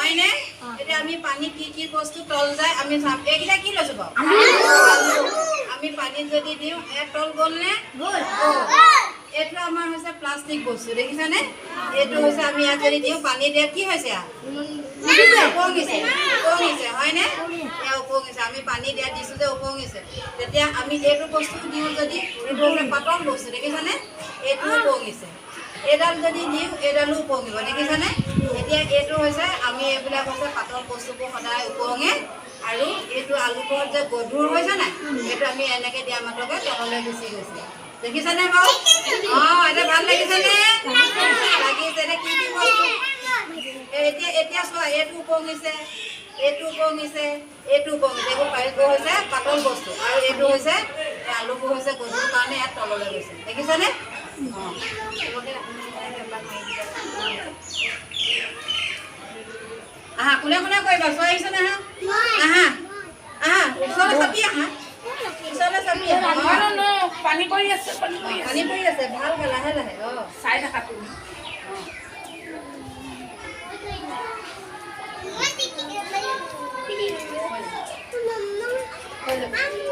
হয়নে এতিয়া আমি পানী কি বস্তু তল যায় আমি চাম এইকেইটা কি লৈছো বাৰু আমি পানীত যদি দিওঁ তল গ'ল নে গ'ল এইটো আমাৰ হৈছে প্লাষ্টিক বস্তু দেখিছানে এইটো হৈছে আমি ইয়াত যদি দিওঁ পানী দিয়া কি হৈছে উপঙিছে হয়নে এয়া উপঙিছে আমি পানী দিয়া দিছোঁ যে উপঙিছে তেতিয়া আমি এইটো বস্তু দিওঁ যদি এইটো হৈছে পাতল বস্তু দেখিছানে এইটো উপঙিছে এইডাল যদি দিওঁ এইডালো উপঙিব দেখিছানে এতিয়া এইটো হৈছে আমি এইবিলাক হৈছে পাতল বস্তুবোৰ সদায় উপঙে আৰু এইটো আলুবোৰত যে গধুৰ হৈছে নাই এইটো আমি এনেকৈ দিয়া মাত্ৰকে তললৈ গুচি গৈছে দেখিছানে বাৰু এতিয়া ভাল লাগিছেনে লাগিছে এতিয়া কি বস্তু এতিয়া চোৱা এইটো উপঙিছে এইবোৰ হৈছে পাতল বস্তু আৰু এইটো হৈছে আলুবোৰ হৈছে গধুৰ কাৰণে ইয়াত তললৈ গৈছে দেখিছানে আহা কোনে কোনে কৰিবা চোৱা আহিছেনে আহা আহা ওচৰলৈ চাপি আহা ওচৰলৈ চাপি আহা পানী পৰি আছে ভালকৈ লাহে লাহে চাই থাকা তুমি হৈ যাব